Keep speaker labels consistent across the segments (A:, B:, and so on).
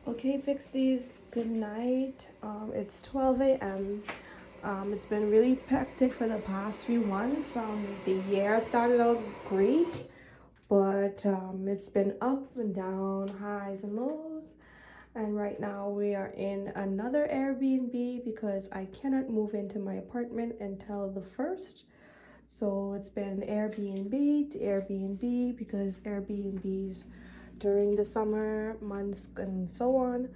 A: Okay, Pixies, good night. It's 12 a.m. It's been really hectic for the past few months. The year started out great, but it's been up and down, highs and lows. And right now we are in another Airbnb because I cannot move into my apartment until the 1st. So it's been Airbnb to Airbnb because Airbnbs during the summer months and so on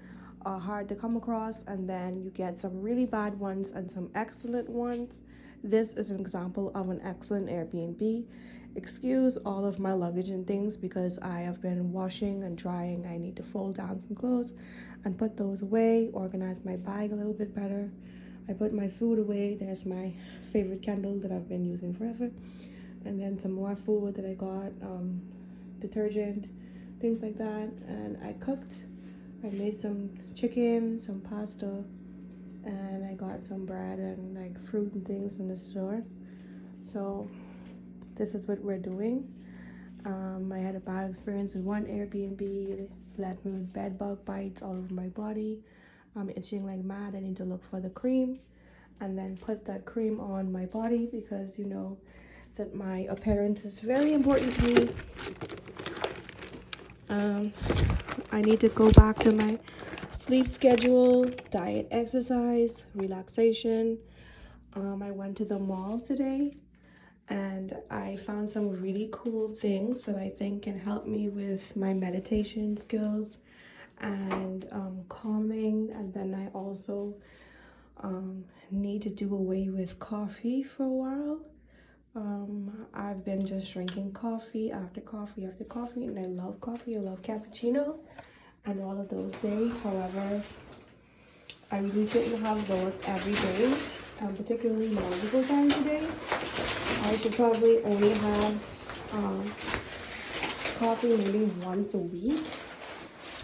A: are hard to come across, and then you get some really bad ones and some excellent ones. This is an example of an excellent Airbnb. Excuse all of my luggage and things because I have been washing and drying. I need to fold down some clothes and put those away, organize my bag a little bit better. I put my food away. There's my favorite candle that I've been using forever, and then some more food that I got, detergent, things like that. And I cooked. I made some chicken, some pasta, and I got some bread and like fruit and things in the store. So this is what we're doing. I had a bad experience with one Airbnb. It left me with bed bug bites all over my body. I'm itching like mad. I need to look for the cream and then put that cream on my body because you know that my appearance is very important to me. I need to go back to my sleep schedule, diet, exercise, relaxation. I went to the mall today and I found some really cool things that I think can help me with my meditation skills and calming. And then I also need to do away with coffee for a while. I've been just drinking coffee after coffee after coffee, and I love coffee. I love cappuccino and all of those things. However, I really shouldn't have those every day, particularly multiple times a day. I should probably only have coffee maybe once a week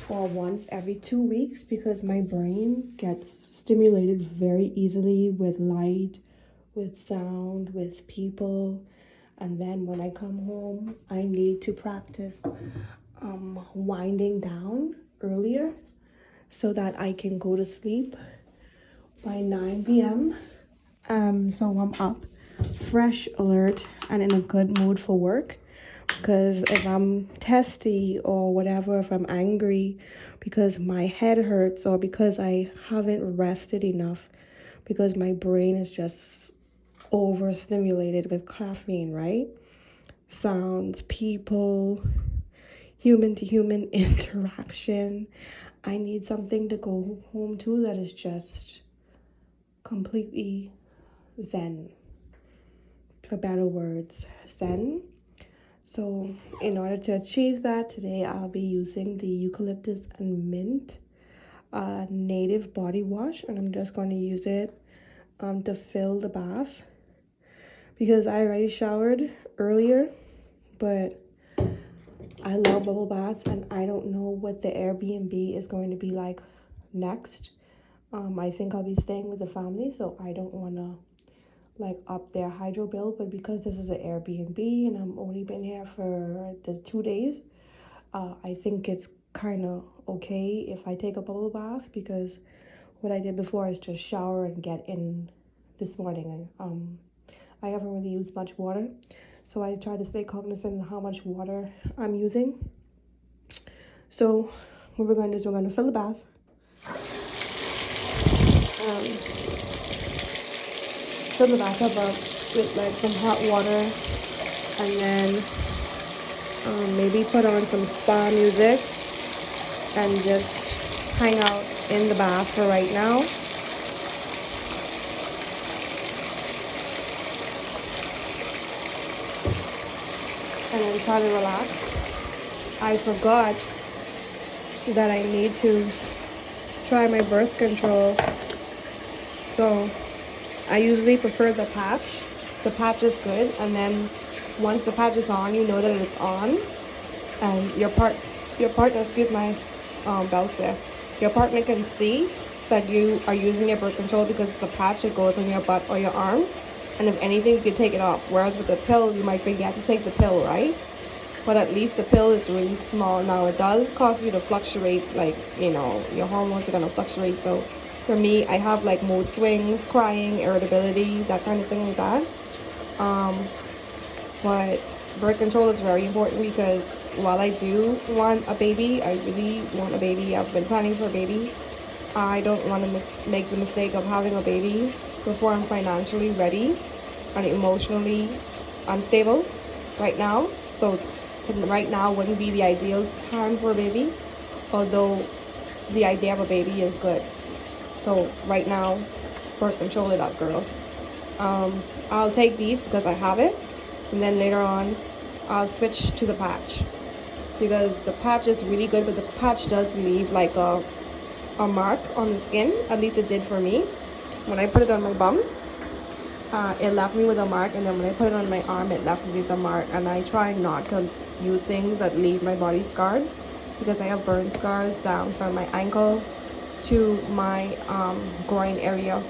A: or once every 2 weeks because my brain gets stimulated very easily with light, with sound, with people. And then when I come home, I need to practice winding down earlier so that I can go to sleep by 9 p.m. So I'm up, fresh, alert, and in a good mood for work. Because if I'm testy or whatever, if I'm angry because my head hurts or because I haven't rested enough, because my brain is just overstimulated with caffeine, right? Sounds, people, human to human interaction. I need something to go home to that is just completely zen, for better words, zen. So in order to achieve that, today I'll be using the eucalyptus and mint native body wash, and I'm just going to use it to fill the bath because I already showered earlier, but I love bubble baths and I don't know what the Airbnb is going to be like next. I think I'll be staying with the family, so I don't want to like up their hydro bill, but because this is an Airbnb and I'm only been here for the 2 days, I think it's kind of okay if I take a bubble bath because what I did before is just shower and get in this morning. I haven't really used much water, so I try to stay cognizant of how much water I'm using. So what we're going to do is we're going to fill the bath. Fill the bathtub up with like some hot water, and then maybe put on some spa music and just hang out in the bath for right now. And then try to relax. I forgot that I need to try my birth control. So I usually prefer the patch. The patch is good, and then once the patch is on, you know that it's on, and your partner, excuse my belts there. Your partner can see that you are using your birth control because it's a patch that goes on your butt or your arm, and if anything, you can take it off. Whereas with the pill, you might forget to take the pill, right? but at least the pill is really small. Now it does cause you to fluctuate, like, you know, your hormones are gonna fluctuate. So for me, I have like mood swings, crying, irritability, that kind of thing like that. But birth control is very important because while I do want a baby, I really want a baby, I've been planning for a baby, I don't want to make the mistake of having a baby before I'm financially ready and emotionally unstable right now. So right now wouldn't be the ideal time for a baby, although the idea of a baby is good. So right now, birth control it up, girl. I'll take these because I have it, and then later on I'll switch to the patch because the patch is really good, but the patch does leave like a mark on the skin. At least it did for me. When I put it on my bum, it left me with a mark, and then when I put it on my arm, it left me with a mark. And I try not to use things that leave my body scarred because I have burn scars down from my ankle to my groin area.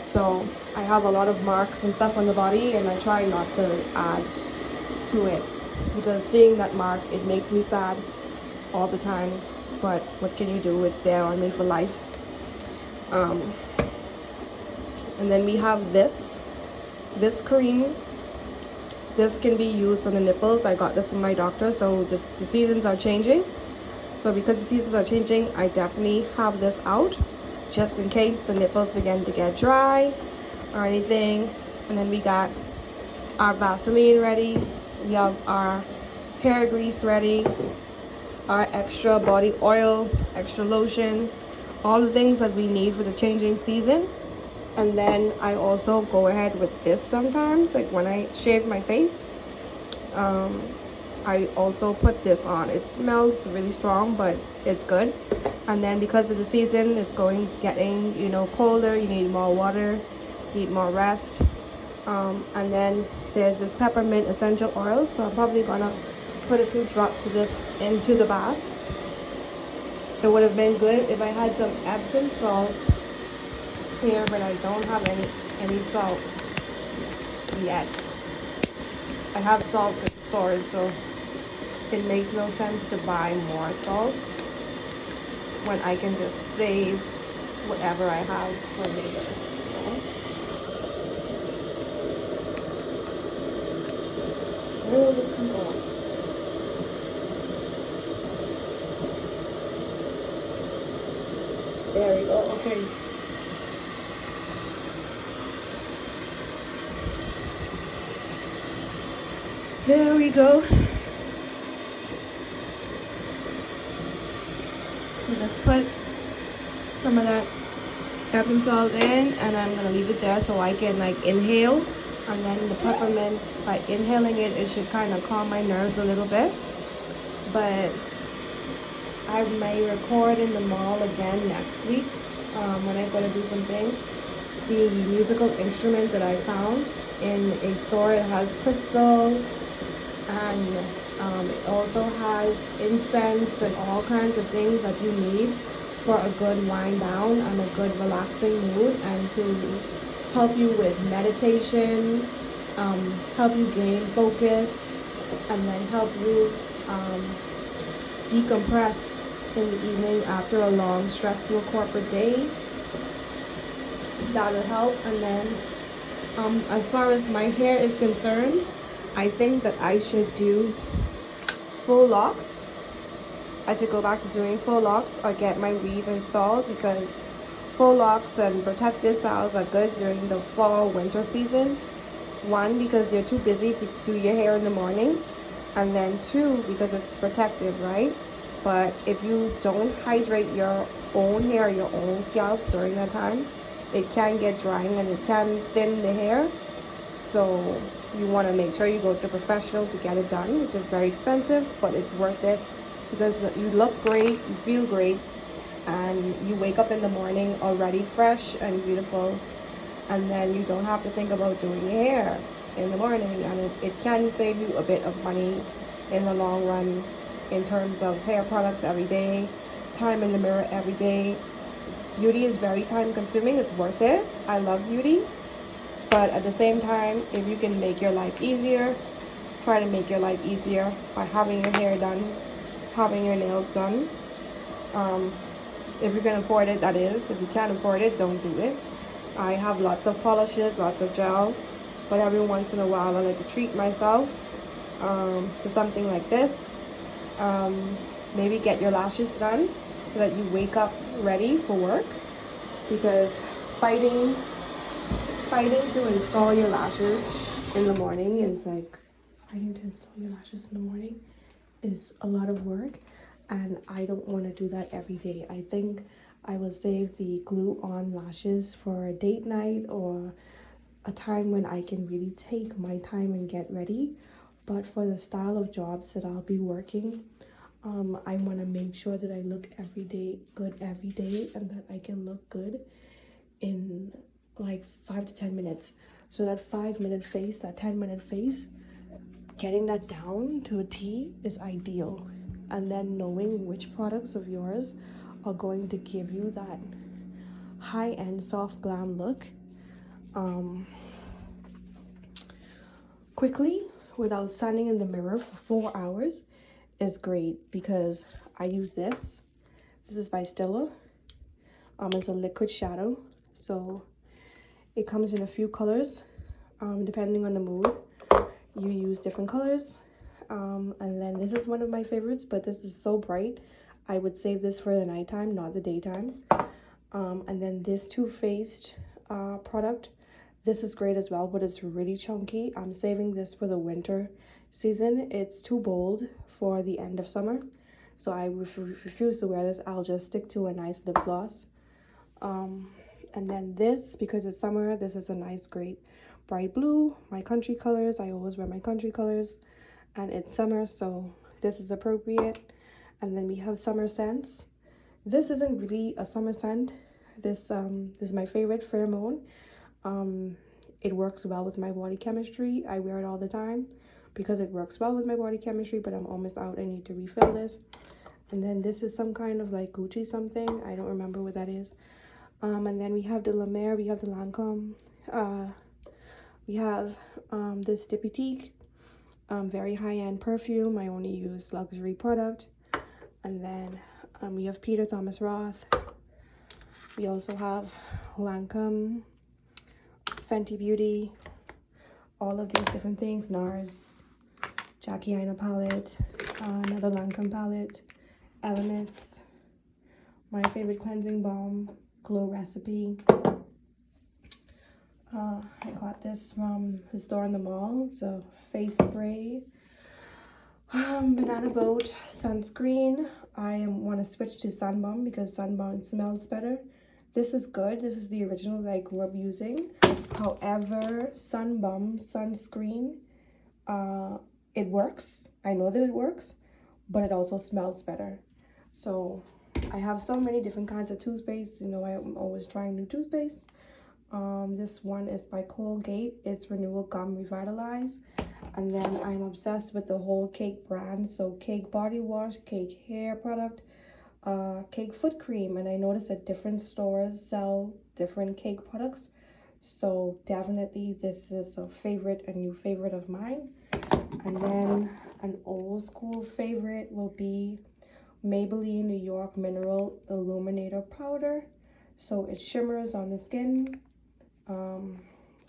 A: So I have a lot of marks and stuff on the body, and I try not to add to it because seeing that mark, it makes me sad all the time. But what can you do? It's there on me for life. And then we have this cream. This can be used on the nipples. I got this from my doctor. So the seasons are changing. So because the seasons are changing, I definitely have this out just in case the nipples begin to get dry or anything. And then we got our Vaseline ready. We have our hair grease ready, our extra body oil, extra lotion, all the things that we need for the changing season. And then I also go ahead with this sometimes, like when I shave my face, I also put this on. It smells really strong, but it's good. And then because of the season, it's getting, you know, colder, you need more water, you need more rest. And then there's this peppermint essential oil, so I'm probably gonna put a few drops of this into the bath. It would have been good if I had some Epsom salt here, but I don't have any salt yet. I have salt in storage, so it makes no sense to buy more salt when I can just save whatever I have for later. Where will this come on? There we go. Okay. There we go. So let's put some of that Epsom salt in, and I'm gonna leave it there so I can like inhale. And then the peppermint, by inhaling it, it should kind of calm my nerves a little bit. But I may record in the mall again next week when I'm going to do some things. The musical instrument that I found in a store, it has crystal, and it also has incense and all kinds of things that you need for a good wind down and a good relaxing mood, and to help you with meditation, help you gain focus, and then help you decompress in the evening after a long, stressful corporate day. That'll help. And then as far as my hair is concerned, I think that I should do full locks. I should go back to doing full locks or get my weave installed, because full locks and protective styles are good during the fall winter season. One, because you're too busy to do your hair in the morning, and then two, because it's protective, right? But if you don't hydrate your own hair, your own scalp during that time, it can get drying and it can thin the hair. So you want to make sure you go to a professional to get it done, which is very expensive, but it's worth it because you look great, you feel great, and you wake up in the morning already fresh and beautiful, and then you don't have to think about doing your hair in the morning, and it can save you a bit of money in the long run in terms of hair products every day, time in the mirror every day. Beauty is very time consuming. It's worth it. I love beauty, but at the same time, if you can make your life easier try to make your life easier by having your hair done, having your nails done. Um, if you can afford it, that is. If you can't afford it, don't do it. I have lots of polishes, lots of gel, but every once in a while I like to treat myself to something like this. Maybe get your lashes done so that you wake up ready for work, because fighting to install your lashes in the morning is like fighting to install your lashes in the morning is a lot of work, and I don't want to do that every day. I think I will save the glue on lashes for a date night or a time when I can really take my time and get ready. But for the style of jobs that I'll be working, I want to make sure that I look good every day, and that I can look good in like 5 to 10 minutes. So that 5-minute face, that 10-minute face, getting that down to a T is ideal. And then knowing which products of yours are going to give you that high-end soft glam look quickly without standing in the mirror for 4 hours is great, because I use this. This is by Stila. It's a liquid shadow, so it comes in a few colors. Depending on the mood, you use different colors. And then this is one of my favorites, but this is so bright, I would save this for the nighttime, not the daytime. And then this Too Faced product, this is great as well, but it's really chunky. I'm saving this for the winter season. It's too bold for the end of summer, so I refuse to wear this. I'll just stick to a nice lip gloss. And then this, because it's summer, this is a nice, great bright blue. My country colors, I always wear my country colors, and it's summer, so this is appropriate. And then we have summer scents. This isn't really a summer scent. This is my favorite, Pheromone. It works well with my body chemistry. I wear it all the time because it works well with my body chemistry, but I'm almost out. I need to refill this. And then this is some kind of like Gucci something. I don't remember what that is. And then we have the La Mer, we have the Lancome, we have this Diptyque, very high-end perfume. I only use luxury product. And then we have Peter Thomas Roth. We also have Lancome, Fenty Beauty, all of these different things. NARS, Jackie Aina palette, another Lancome palette, Elemis, my favorite cleansing balm, Glow Recipe. I got this from the store in the mall. It's a face spray. Banana Boat sunscreen. I want to switch to Sun Bomb because Sun Bomb smells better. This is good. This is the original that I grew up using. However, Sun Bomb sunscreen, it works. I know that it works, but it also smells better. So I have so many different kinds of toothpaste. You know, I'm always trying new toothpaste. This one is by Colgate. It's Renewal Gum Revitalize. And then I'm obsessed with the whole Cake brand. So Cake body wash, Cake hair product, Cake foot cream. And I noticed that different stores sell different Cake products. So definitely this is a new favorite of mine. And then an old school favorite will be Maybelline New York Mineral Illuminator Powder. So it shimmers on the skin.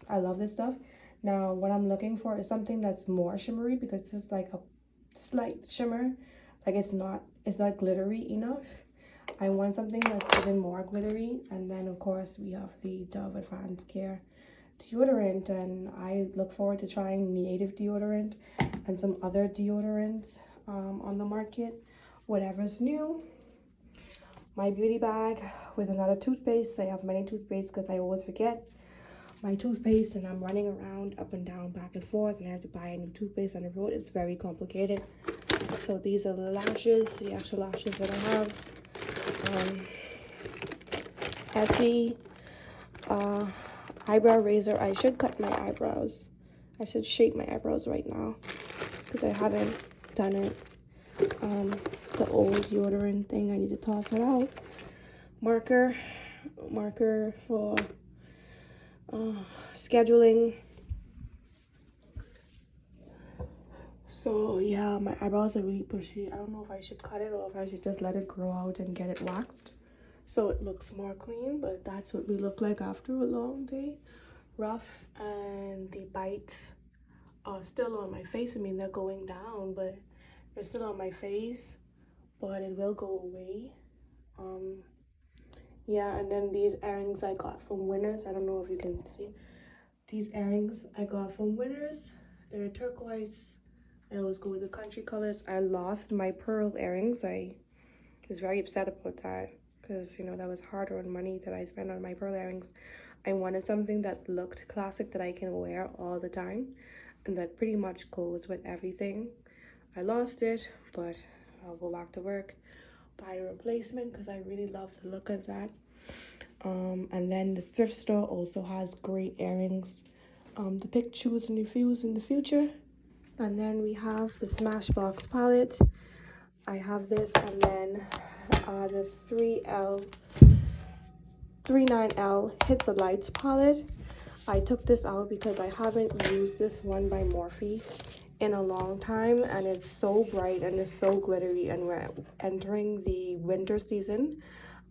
A: I love this stuff. Now what I'm looking for is something that's more shimmery, because this is like a slight shimmer. Like it's not glittery enough. I want something that's even more glittery. And then of course we have the Dove Advanced Care deodorant, and I look forward to trying Native deodorant and some other deodorants on the market, whatever's new. My beauty bag with another toothpaste. I have many toothpastes because I always forget my toothpaste, and I'm running around up and down, back and forth, and I have to buy a new toothpaste on the road. It's very complicated. So these are the lashes, the actual lashes that I have. Essie eyebrow razor. I should cut my eyebrows. I should shape my eyebrows right now because I haven't done it. The old deodorant thing, I need to toss it out. Marker for scheduling. So yeah, my eyebrows are really bushy. I don't know if I should cut it or if I should just let it grow out and get it waxed so it looks more clean, but that's what we look like after a long day. Rough, and the bites are still on my face. I mean, they're going down, but they're still on my face, but it will go away. Um, yeah, and then these earrings I got from Winners. I don't know if you can see. These earrings I got from Winners. They're turquoise. I always go with the country colors. I lost my pearl earrings. I was very upset about that because, you know, that was hard-earned money that I spent on my pearl earrings. I wanted something that looked classic that I can wear all the time and that pretty much goes with everything. I lost it, but I'll go back to work, buy a replacement because I really love the look of that. And then the thrift store also has great earrings to pick, choose, and refuse in the future. And then we have the Smashbox palette. I have this, and then the 39L Hit the Lights palette. I took this out because I haven't used this one by Morphe in a long time, and it's so bright and it's so glittery, and we're entering the winter season,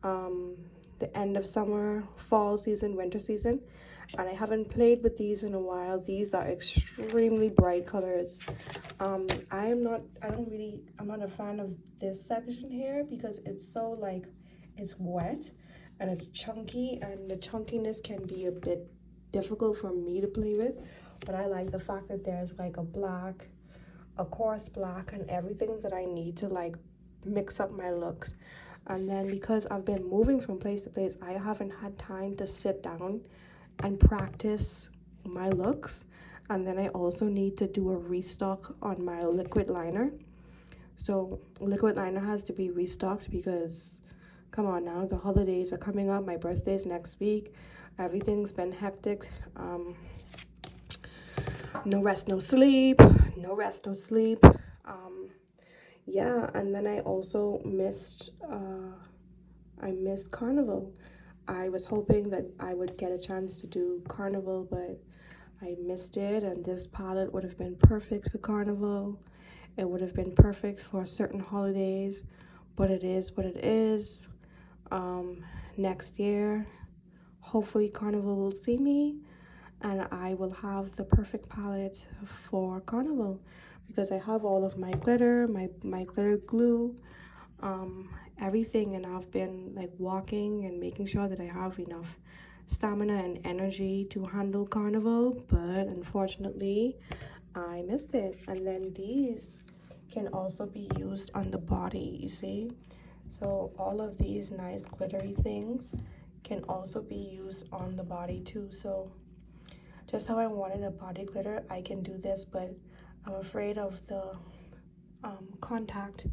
A: the end of summer, fall season, winter season, and I haven't played with these in a while. These are extremely bright colors. I'm not a fan of this section here because it's so like, it's wet and it's chunky, and the chunkiness can be a bit difficult for me to play with, but I like the fact that there's like a coarse black and everything that I need to like mix up my looks. And then because I've been moving from place to place, I haven't had time to sit down and practice my looks. And then I also need to do a restock on my liquid liner. So liquid liner has to be restocked because, come on now, the holidays are coming up. My birthday's next week. Everything's been hectic. No rest, no sleep. No rest, no sleep. Yeah, and then I also I missed Carnival. I was hoping that I would get a chance to do Carnival, but I missed it, and this palette would have been perfect for Carnival. It would have been perfect for certain holidays, but it is what it is. Next year, hopefully Carnival will see me, and I will have the perfect palette for Carnival because I have all of my glitter, my glitter glue, everything, and I've been like walking and making sure that I have enough stamina and energy to handle Carnival, but unfortunately I missed it. And then these can also be used on the body, you see, so all of these nice glittery things can also be used on the body too. So just how I wanted a body glitter, I can do this, but I'm afraid of the contact,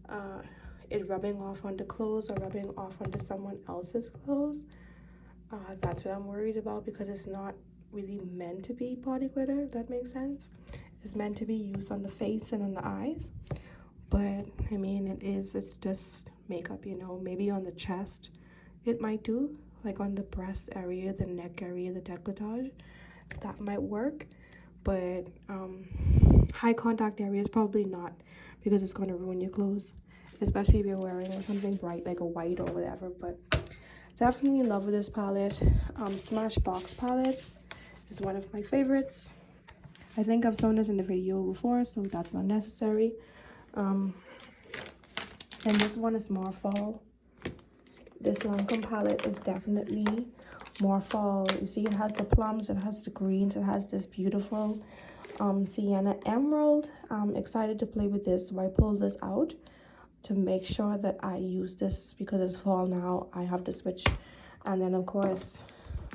A: uh, it rubbing off onto clothes or rubbing off onto someone else's clothes. That's what I'm worried about because it's not really meant to be body glitter, if that makes sense. It's meant to be used on the face and on the eyes. But I mean, it's just makeup, you know. Maybe on the chest it might do, like on the breast area, the neck area, the décolletage, that might work. But high contact areas probably not, because it's going to ruin your clothes, especially if you're wearing something bright like a white or whatever. But definitely in love with this palette. Smashbox palette is one of my favorites. I think I've shown this in the video before, so that's not necessary. And this one is more fall. This Lancome palette is definitely more fall. You see, it has the plums, it has the greens, it has this beautiful sienna emerald. I'm excited to play with this, so I pulled this out to make sure that I use this because it's fall now. I have to switch. And then of course,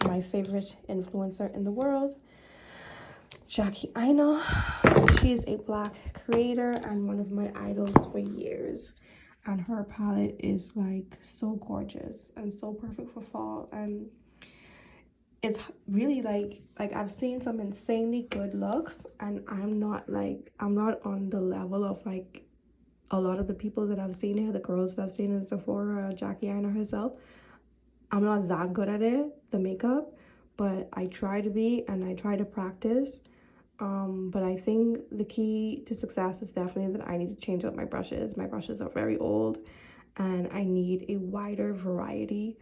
A: my favorite influencer in the world, Jackie Aina. She's a black creator and one of my idols for years, and her palette is like so gorgeous and so perfect for fall. And it's really like I've seen some insanely good looks, and I'm not on the level of like a lot of the people that I've seen here, the girls that I've seen in Sephora, Jackie Aina herself. I'm not that good at it, the makeup, but I try to be, and I try to practice. But I think the key to success is definitely that I need to change up my brushes. My brushes are very old and I need a wider variety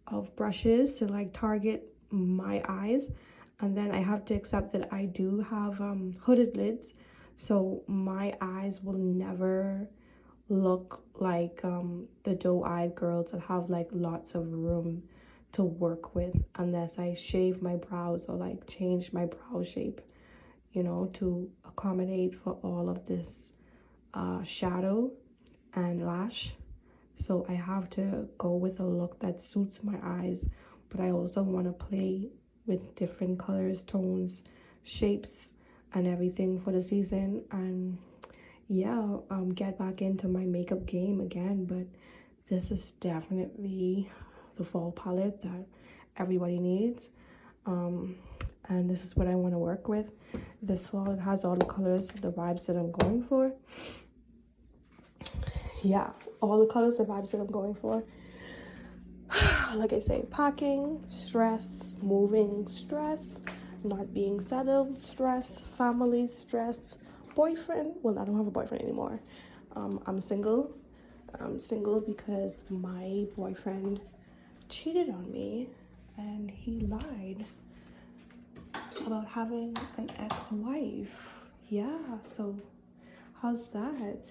A: of brushes to like target my eyes. And then I have to accept that I do have hooded lids, so my eyes will never look like the doe-eyed girls that have like lots of room to work with unless I shave my brows or like change my brow shape, you know, to accommodate for all of this shadow and lash. So I have to go with a look that suits my eyes, but I also want to play with different colors, tones, shapes, and everything for the season. And yeah, get back into my makeup game again. But this is definitely the fall palette that everybody needs. Um, and this is what I want to work with. This fall, it has all the colors, the vibes that I'm going for. Yeah, all the colors, the vibes that I'm going for. Like I say, packing, stress, moving, stress, not being settled, stress, family, stress, boyfriend. Well, I don't have a boyfriend anymore. I'm single. I'm single because my boyfriend cheated on me and he lied about having an ex-wife. Yeah, so how's that?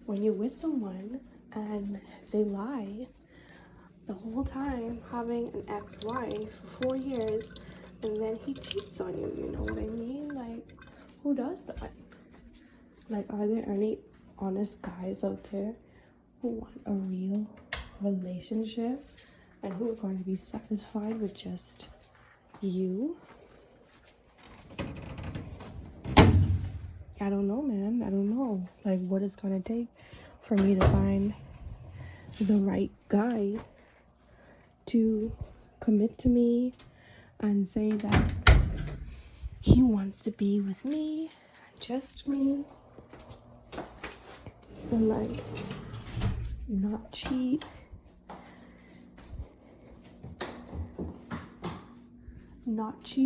A: When you're with someone and they lie the whole time, having an ex-wife for 4 years, and then he cheats on you, you know what I mean? Like, who does that? Like, are there any honest guys out there who want a real relationship and who are going to be satisfied with just you? I don't know, man. I don't know. Like, what it's gonna take for me to find the right guy to commit to me and say that he wants to be with me, just me, and like not cheat,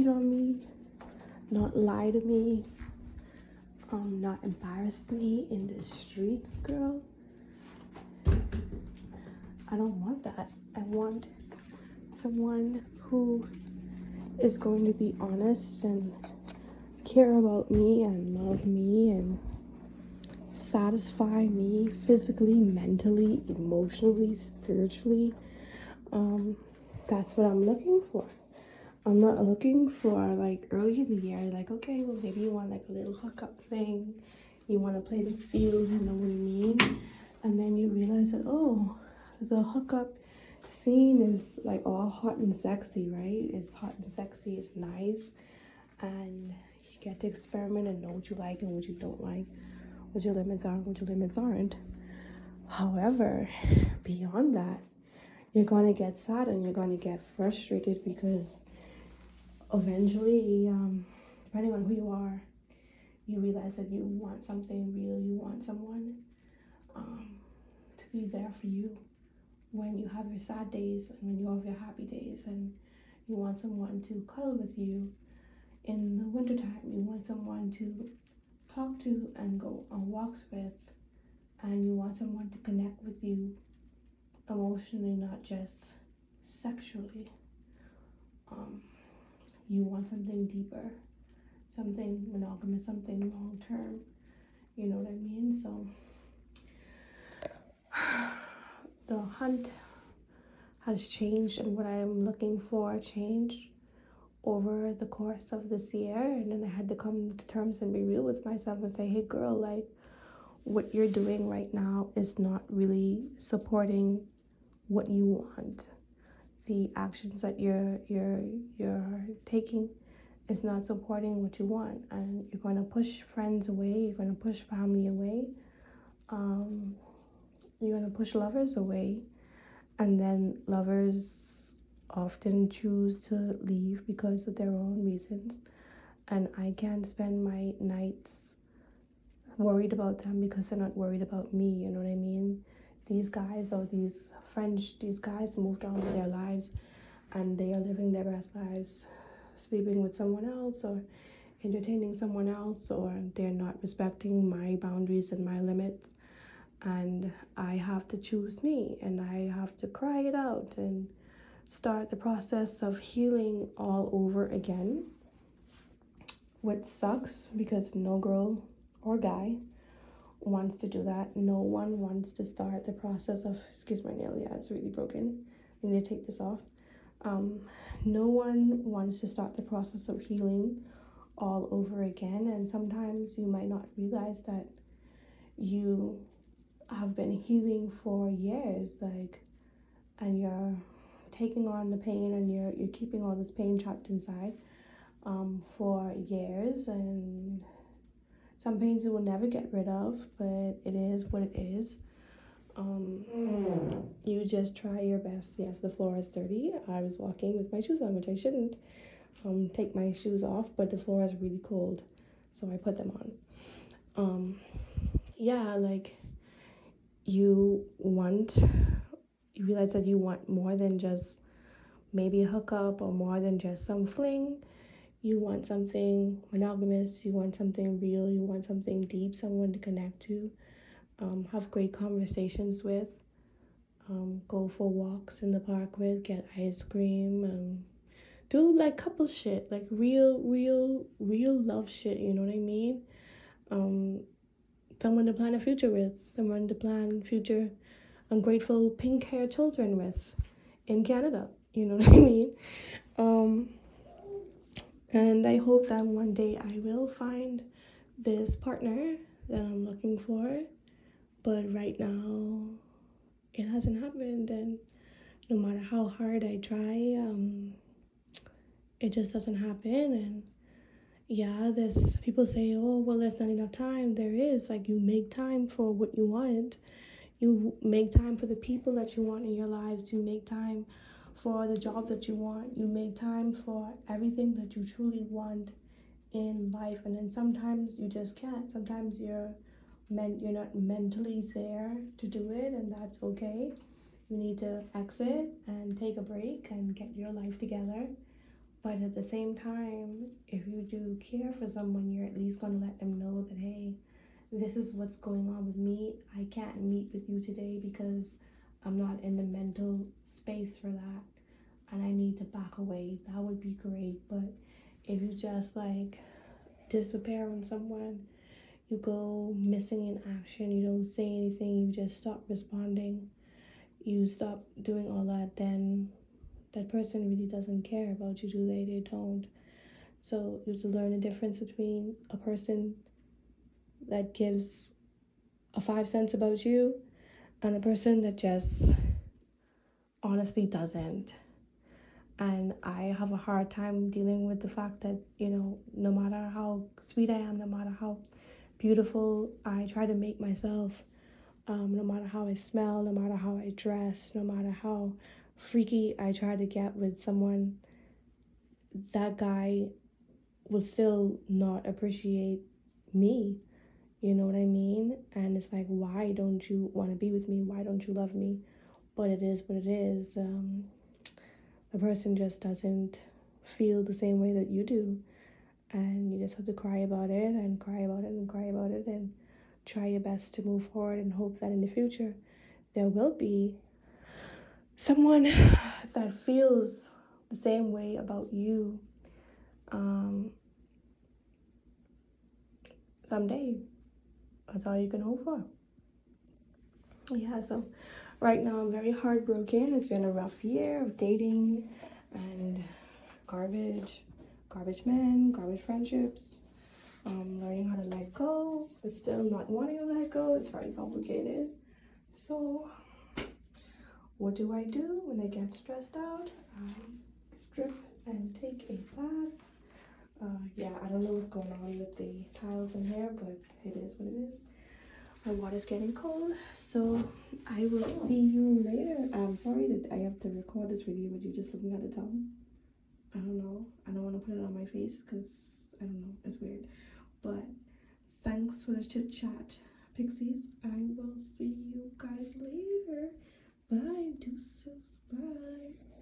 A: on me, not lie to me, not embarrass me in the streets, girl. I don't want that. I want someone who is going to be honest and care about me and love me and satisfy me physically, mentally, emotionally, spiritually. That's what I'm looking for. I'm not looking for like early in the year, like, okay, well, maybe you want like a little hookup thing. You want to play the field, you know what I mean? And then you realize that, oh, the hookup scene is like all hot and sexy, right? It's hot and sexy, it's nice. And you get to experiment and know what you like and what you don't like, what your limits are and what your limits aren't. However, beyond that, you're going to get sad and you're going to get frustrated because eventually, depending on who you are, you realize that you want something real. You want someone to be there for you when you have your sad days and when you have your happy days, and you want someone to cuddle with you in the wintertime. You want someone to talk to and go on walks with, and you want someone to connect with you emotionally, not just sexually. You want something deeper, something monogamous, something long term. You know what I mean? So the hunt has changed, and what I am looking for changed over the course of this year. And then I had to come to terms and be real with myself and say, hey girl, like, what you're doing right now is not really supporting what you want. The actions that you're taking is not supporting what you want, and you're going to push friends away, you're going to push family away, you're going to push lovers away, and then lovers often choose to leave because of their own reasons, and I can't spend my nights worried about them because they're not worried about me. You know what I mean? These guys or these guys moved on with their lives and they are living their best lives, sleeping with someone else or entertaining someone else, or they're not respecting my boundaries and my limits, and I have to choose me, and I have to cry it out and start the process of healing all over again, which sucks because no girl or guy wants to do that. No one wants to start the process of, excuse my nail, yeah, it's really broken. I need to take this off. No one wants to start the process of healing all over again, and sometimes you might not realize that you have been healing for years, like, and you're taking on the pain, and you're keeping all this pain trapped inside for years, and some pains you will never get rid of, but it is what it is. You just try your best. Yes, the floor is dirty. I was walking with my shoes on, which I shouldn't take my shoes off, but the floor is really cold, so I put them on. Yeah, like, you realize that you want more than just maybe a hookup, or more than just some fling. You want something monogamous, you want something real, you want something deep, someone to connect to, have great conversations with, go for walks in the park with, get ice cream, do like couple shit, like real love shit, you know what I mean? Someone to plan a future with, someone to plan future ungrateful pink hair children with in Canada, you know what I mean? And I hope that one day I will find this partner that I'm looking for, but right now it hasn't happened, and no matter how hard I try, it just doesn't happen. And yeah, there's people say, oh, well, there's not enough time. There is. Like, you make time for what you want. You make time for the people that you want in your lives. You make time for the job that you want. You make time for everything that you truly want in life. And then sometimes you just can't. Sometimes you're not mentally there to do it, and that's okay. You need to exit and take a break and get your life together. But at the same time, if you do care for someone, you're at least going to let them know that, hey, this is what's going on with me. I can't meet with you today because I'm not in the mental space for that, and I need to back away. That would be great. But if you just like disappear on someone, you go missing in action, you don't say anything, you just stop responding, you stop doing all that, then that person really doesn't care about you, do they? They don't. So you have to learn the difference between a person that gives a 5 cents about you and a person that just honestly doesn't. And I have a hard time dealing with the fact that, no matter how sweet I am, no matter how beautiful I try to make myself, no matter how I smell, no matter how I dress, no matter how freaky I try to get with someone, that guy will still not appreciate me. You know what I mean? And it's like, why don't you want to be with me? Why don't you love me? But it is what it is. The person just doesn't feel the same way that you do. And you just have to cry about it and cry about it and cry about it and try your best to move forward and hope that in the future there will be someone that feels the same way about you someday. That's all you can hope for. Yeah, so right now I'm very heartbroken. It's been a rough year of dating and garbage men, garbage friendships, learning how to let go, but still not wanting to let go. It's very complicated. So what do I do when I get stressed out? I strip and take a bath. Yeah, I don't know what's going on with the tiles in here, but it is what it is. My water's getting cold, so I will see you later. I'm sorry that I have to record this video with you just looking at the tub. I don't know. I don't want to put it on my face because, I don't know, it's weird. But thanks for the chit chat, Pixies. I will see you guys later. Bye, deuces, bye.